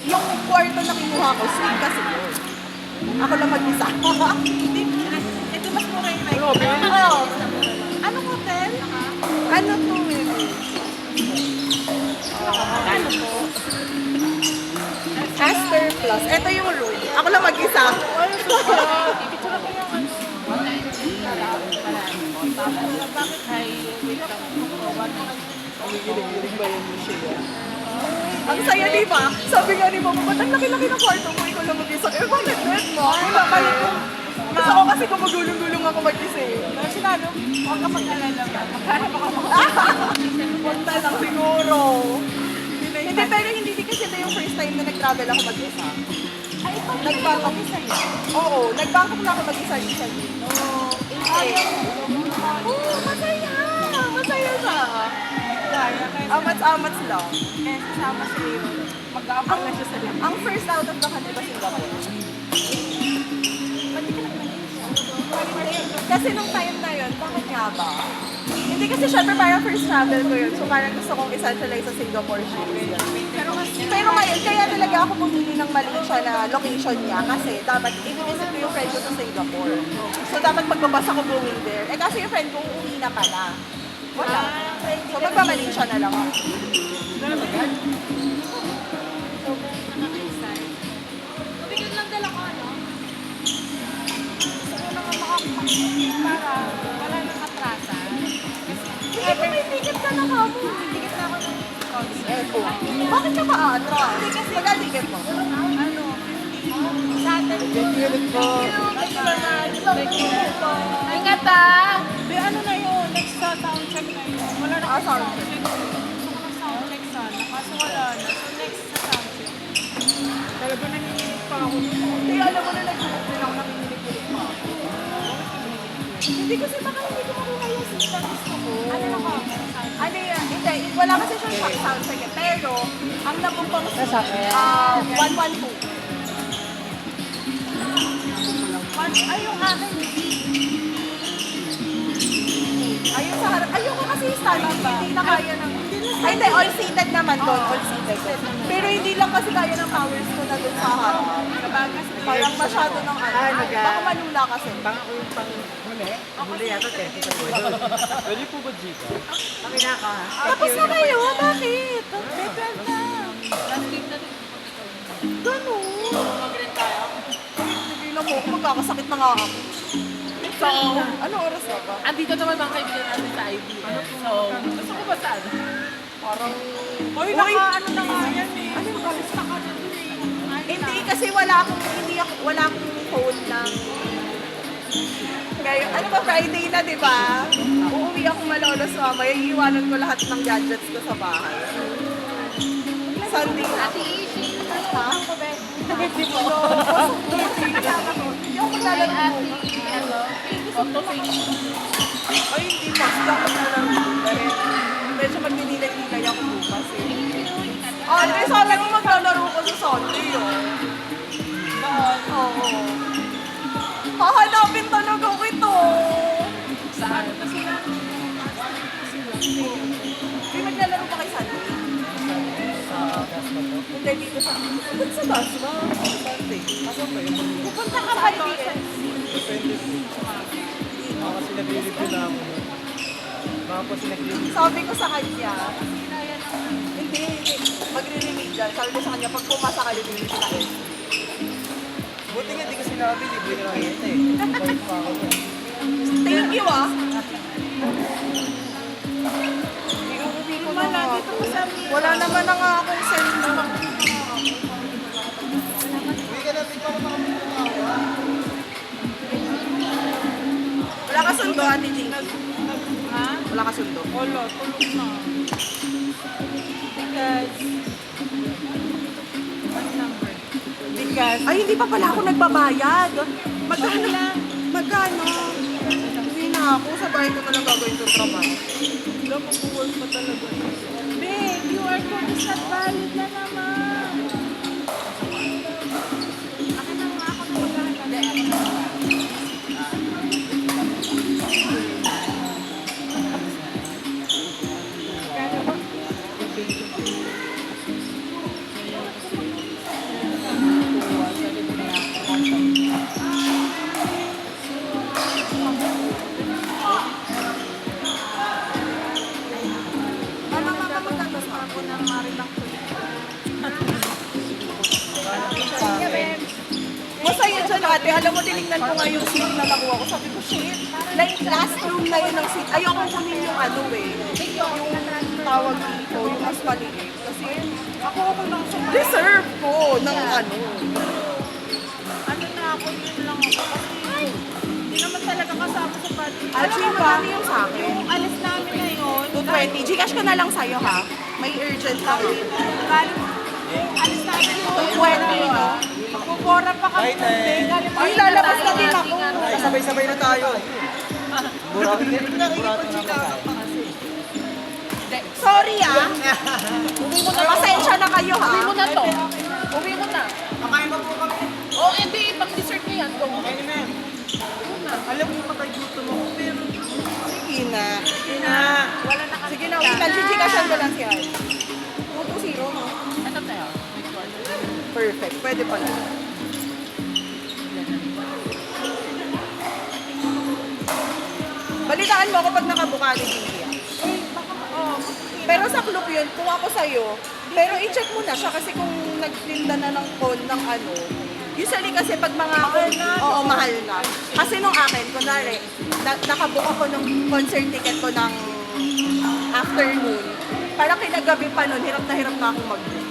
Yung kwarto na kinuha ko, suite kasi yun. Ako lang mag-isa. Hindi, ito mas mura yung like. Oo. Anong hotel? Ano to eh? Ano po? Asper Plus. Ito yung room. Ako lang mag-isa. Ang saya, di ba? Sabi nga ni Mama, ba't ang laki-laki ng kwarto mo? Ikaw lang mag-isa. Eh, bakit net mo? Wala kayo. Gusto ko kasi gumagulong-gulong ako mag-isa eh. Pero sinano, huwag ka mag-alala. Maghanap ako mga. Punta lang siguro. Hindi, pero hindi kasi ito yung first time na nag-travel ako mag-isa. Ay, nag-Bangkok isa yun. Oo, nag-Bangkok na ako mag-isa isa yun. Oo, masaya. Masaya siya. Amats-amats lang. Eh, kasama siya yun. Mag-aabang na siya sa lahat. Ang first out of the country ba Singapore? Ba't di ka nag-Malaysia? Kasi nung time na yun, bakit nga ba? Hindi kasi syempre parang first travel ko yun. So parang gusto kong essentialize sa Singapore shipping. Pero ngayon, kaya talaga ako pumili ng Malaysia na location niya. Kasi dapat i-visit ko yung friend ko sa Singapore. So dapat magbabasa ko going there. Eh kasi yung friend ko uuwi na pala. Wala. So magpa-Malaysia na lang ako. Bigyan lang dala ko, ano? Gusto ko naman makapagpapagpapag para wala nang atrasan. Hindi ko may ticket ka na kamo. Ticket na ako ng concert. Eto. Bakit ka pa-atra? Magka-ticket mo? Ano? Saturday. Ingat ah! Be, ano na yun? Next soundcheck na yun. Wala na soundcheck. Gusto ko ng soundcheck sana. Kaso wala na. So next sa soundcheck. Talaga nanginginig pa ako. Hindi, alam mo na nag-book din ako nanginginig pa. Hindi kasi baka hindi ko makuha yung seat na gusto ko. Ano na ko? Ano yan? Hindi, wala kasi siyang soundcheck eh. Pero, ang nabumpang seat, 112. Ay, yung akin. Ayun sa harap. Ayoko kasi yung standing, hindi na kaya ng... Ay, hindi, all-seated naman doon, all-seated. Pero hindi lang kasi kaya ng powers ko na doon sa harap. Parang masyado ng ano. Baka malula kasi. Baka ko yung pang-huli. Huli yata, 10 sa buhay. Pwede po ba, Gika? Kami na ka. Tapos na kayo? Bakit? Better na. Last week na rin. Ganun. Tigilan mo, magkakasakit na nga ako. So, Ano oras na ba? andito naman mga kaibigan natin sa IB. So, gusto ko ba saan? Parang... Uy, ano na nga yan eh. Ano, kalista ka na dun eh. Hindi kasi wala akong phone ng... Ngayon, ano ba, Friday na, di ba? Uuwi ako malolos mamaya, iiwanan ko lahat ng gadgets ko sa bahay. Sunday na. Ate Ishi. Ha? Hindi mo. Hindi ako maglalaro mo. Hello. Auto-face. Ay, hindi pa. Sila ako maglalaro. Medyo magdinilay-nilay ako bukas eh. Andre, sabi mo maglalaro ko sa Sunday, oh. Oo. Hahanapin talaga ko ito. Saan? Kasi na. May maglalaro pa kay Sunday? Hindi, dito sa... Ba't sa Dasma? Sunday. Asa ba yun? Pupunta ka pa dito. Baka kasi nag-review na ako. Baka po sinag-review. Sabi ko sa kanya, hindi. Magre-remedial. Sabi ko sa kanya, pag pumasa ka, libre sila eh. Buti nga di ko sinabi, libre na lang ito eh. Balik pa ako. Thank you ah. Wala naman na nga akong send na. Uwi ka natin pa ako Wala ka sundo, Ate Jinky. Ha? Wala ka sundo. Wala, tulog na. Because... What number? Because... Ay, hindi pa pala ako nagbabayad. Magkano lang? Magkano? Hindi na ako. Sa bahay ko na lang gagawin itong trabaho. Wala, mag-work pa talaga. Babe, QR code is not valid na naman. Akin na nga ako na magkakaroon. dati, alam mo, tinignan ko nga yung seat na nakuha ko. Sabi ko, shit, like last room na yun ng seat. Ayoko kunin yung ano eh. Yung tawag dito, yung mas maliit. Kasi ako lang sa reserve ko ng ano. Ano na ako, yun lang ako. Kasi hindi naman talaga kasama sa budget. Actually, magkano yung sa akin? Yung alis namin ngayon, 220. Gcash ko na lang sa'yo ha. May urgent ka. alis namin 220, no? Pupora pa kami. Ay, lalabas na din ako. Ay, sabay-sabay na tayo. Burato na Sorry ah. Pasensya na kayo ha. Uwi mo na to. Uwi mo na. Kakain pa po kami. Oh, hindi. Pag-dessert mo yan. Go. Ayun na. Alam mo makagutom ako, pero... Sige na. Sige na. Wala na kami. Sige na, wait. Gcashan ko lang si Al. 220, no? Ito tayo. May quarter. Perfect. Pwede pala. Balitaan mo ako pag nakabuka ni Julia. Pero sa club yun, kung ako sa'yo, pero i-check mo na siya kasi kung nagtinda na ng con ng ano, usually kasi pag mga, oo, mahal na. Kasi nung akin, kunwari, nakabook ako ng concert ticket ko ng afternoon, parang kinagabi pa nun, hirap na ako mag-book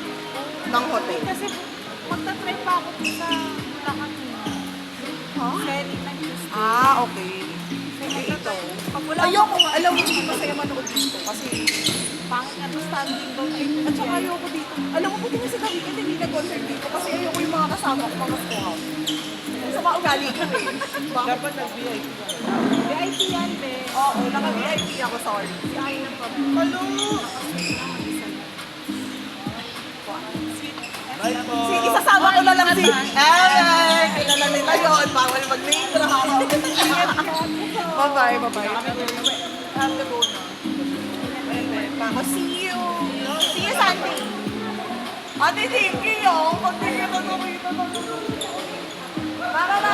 ng hotel. Kasi magta-try pa ako sa Bulacan. Huh? Ferry na Tuesday. Ah, okay. Sige, ito. Ayoko, alam mo, hindi masaya manood dito kasi Pangit na to standing doon. at saka ayoko dito. Alam mo, buti nga sa weekend hindi nag-concert dito kasi ayoko yung mga kasama ko, mga squad. Sa mga ugali ko eh. Dapat nag-VIP ka. VIP yan, be. Oo, naka-VIP ako, sorry. Si Ay ng pag Hello! Bye po. Si isasama ko na lang si... Ay, kilala nila yun. Bawal mag-name drop. Bye-bye, bye-bye. Have to go na. Bye-bye. See you. See you Sunday. Ate, thank you yung pag hindi ka nakita na. Bye-bye.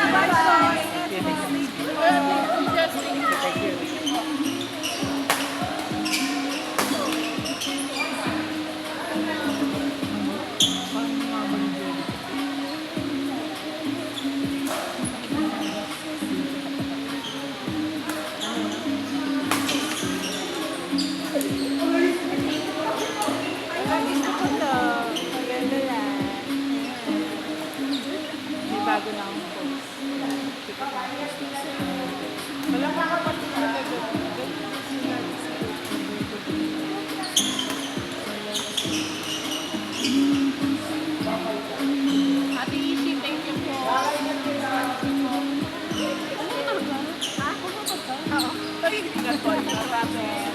Bye-bye. May bago na akong post. Wala pa kapatid na Ate Ishi, thank you po. Ano talaga? Ha? Ano talaga? Narinig ko.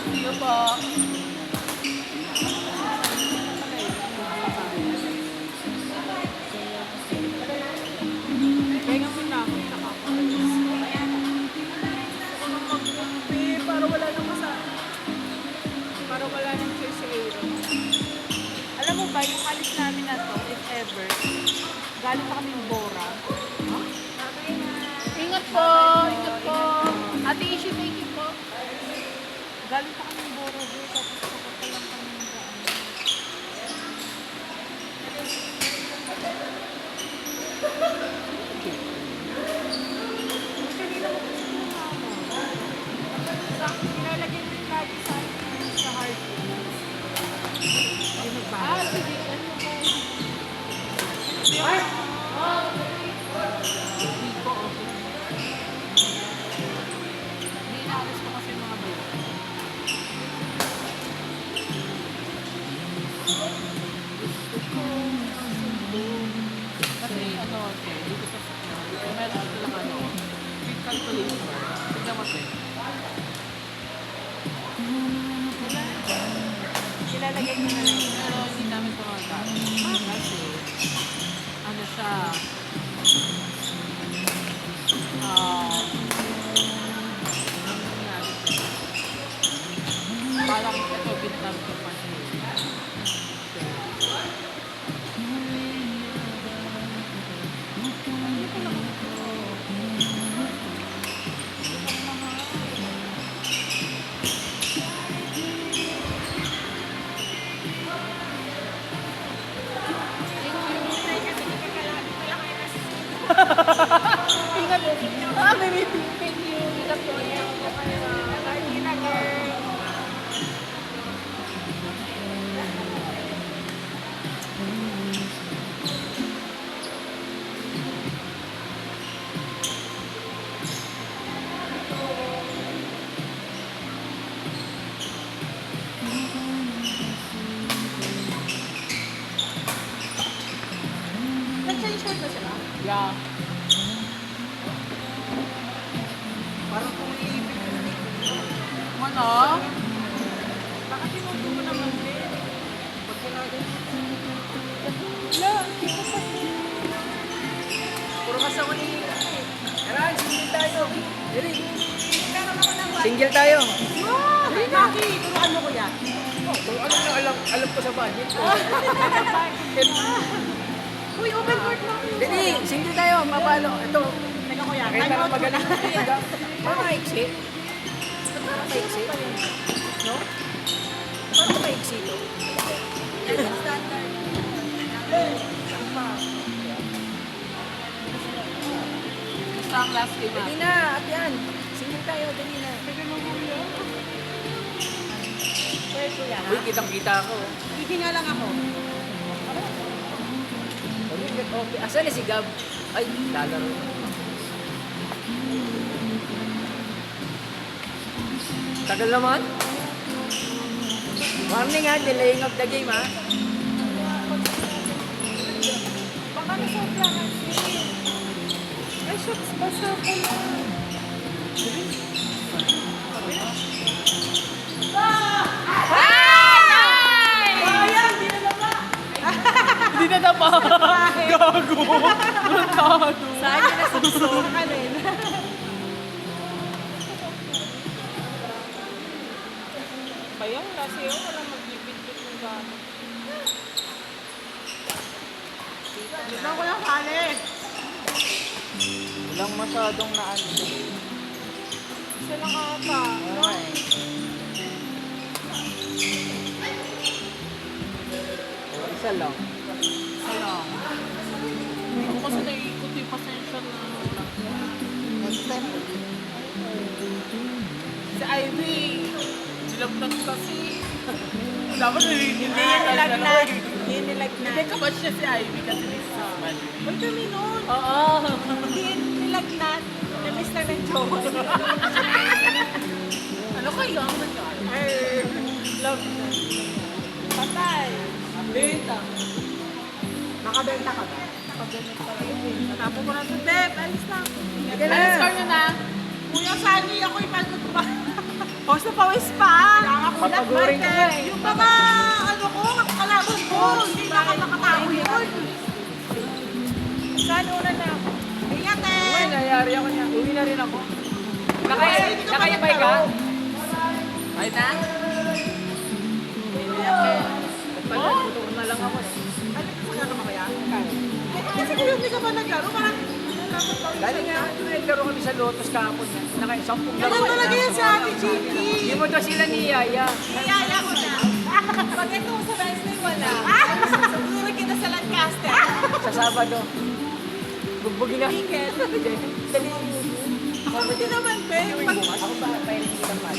See you po. Kaya mo na ako nakakalis. Ako nang magkumpi para wala nang para wala nang choice sa Aaron. Alam mo ba, yung alis namin na to, if ever, galing pa kaming Bora. Ingat po. Ingat po. Ate Ishi, thank you po. Galing pa kaming Bora, bro. Tapos papunta lang kami ng daan. Kanina mo kasi sinama. Nilalagay mo yung lagi sa hard disk. Ay, magbahay. Sige. Ano po? Hindi inaalis ko kasi mga bayo. Kasi ano, dito sa sakyan, meron ito lang ano, quick calculation. Tignan mo ito. Nilalagay mo na lang yun. Pero hindi namin ito magagamit. Kasi, ano siya, ano nangyari siya? Parang ito, Vietnam ko pa siya. Ingat. Baby. Thank you. Ingat po. Ingat po kayo. Lagi na, girl. Nag-change shirt na sila? Yeah. Parang kung iipit ko na Ano? Baka tinubo mo naman din. pag ginagano. Puro kasama ni Aran, single tayo. Diri. Single tayo. Wow! Maki, turuan mo ko yan. Kung ano na alam ko sa budget ko. Uy, open court na. Diri, single tayo. Mapalo. Ito. Teka ko yan. Kahit Time parang out mo magaling. na. Parang maiksi. Parang maiksi. No? Parang maiksi to. Standard. Basta ang last game Dali na. na. At yan. Single tayo. Dali na. Wait, kuya. Uy, kitang-kita ako. Hihinga lang ako. Okay. Asan na si Gab? Ay, lalaro. Tagal naman. Warning ha, delaying of the game ha. Baka nasobra kasi. Ay, shucks, basa pala. Sayang, di na naman. Hindi na pa. Gago. Brutado. Sayang na suso ka rin. Kaya wala sa'yo, walang magbibit-bit ng gamit. Dito ko lang kali. Walang masyadong naano. Isa lang ata. Isa lang. Wala. Hindi ko kasi naiikot yung pasensya na si Ivy. Nilagnat kasi. Dapat Hindi narinig yan nilagnat. Hindi yan nilagnat. Hindi ka ba siya si Ivy kasi this is man. Uy, kami noon. Oo. Hindi yan nilagnat. Na-miss na ng Diyos. Ano kaya ang nangyari? Love na. Patay. Benta. Nakabenta ka ba? Nakabenta ka rin. Tapo ko na ito, Deb. Alis na. Alis ka nyo na. Kuya Sani, ako'y pagod pa. Pawis na pawis pa. Nakakulat, Papagurin ka nga eh. Yung mga, ano ko, kalaban ko. Hindi na ka makatao yun. Saan una na? Ingat Uy, eh. nangyari ako niya. Uwi na rin ako. Nakaibay ka? Ay na? Tutuon na lang ako eh. Ano ka sa kaka kaya? Kasi kuya, hindi ka ba naglaro? Parang, Dali nga, naglaro kami sa Lotus kahapon. Naka-10 laro. ganun talaga yan sa Ate Chiki. Hindi mo daw sila ni Yaya. Niyaya ko na. Pag ito sa Wednesday, wala. Siguro kita sa Lancaster. Sa Sabado. Bugbugin na. Weekend. Dali. Ako hindi naman, be. Ako ba? Pwede kita pa.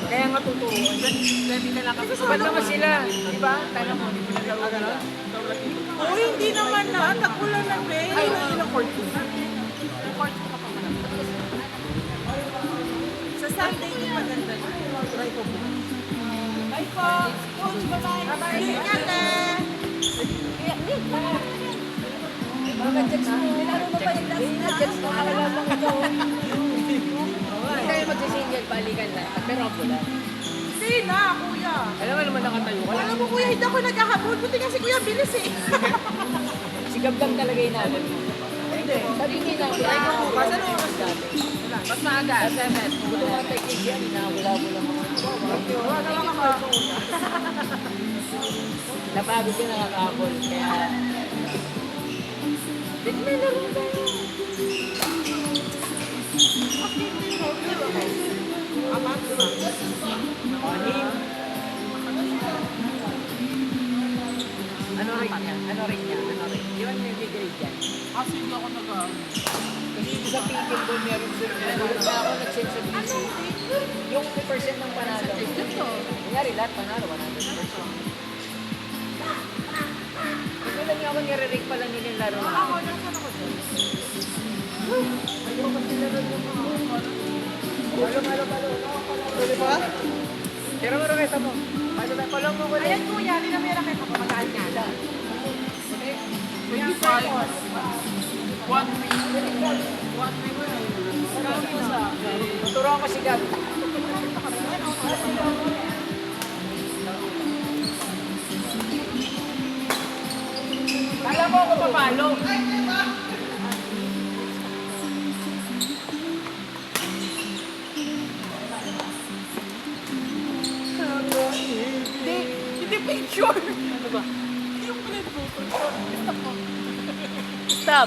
Kaya nga totoo. Ready na lang kami. Ba't naman sila? Di ba? Tanong mo, hindi naglaro nila. Oh, hindi naman na. Tagulan na, be. Ay, ilang court ko. Sa Sunday, yung maganda na. Try ko po. Bye po. Coach, bye-bye. Bye-bye. Ingat eh. Mga jets mo. Nilaro mo pa yung last na. Jets mo. Wala lang ito. Hindi tayo magsisingle, balikan na. Pero ako lang. Hindi na, kuya. Alam mo naman nakatayo ka lang. Alam mo, kuya, hindi ako naghahabol. Buti kasi kuya, bilis eh. Si Gabgam talaga inaabot mo. Hindi. Sabi niya na, try ko mo. Basta na oras dati. Mas maaga. SMS. Buto nga tayo kay Gian, inawala-wala mo. Wala naman ako. Napagod ka nakakabol, kaya... Dito na laro tayo. Anim. Ano rin niya? Ano rin niya? Ano rin? Di ba may grade yan? Kasi hindi ako Kasi yung sa pigil doon meron doon. Kaya ako nag-send sa BC. Yung percent ng panalo. Kunyari lahat panalo, 100%. Ito lang yung ako nire-rate pala nila yung laro. Ako, nasan ako dyan? Pwede ba? Pero mo rin mo. Palo mo ko Ayan kuya, di na may raket ako. Magaan nga. 25. 1 week. 1 week. Turuan ko si Gab. Alam mo ako papalo. Hindi picture. Ano ba? Yung pinag-photo. Stop.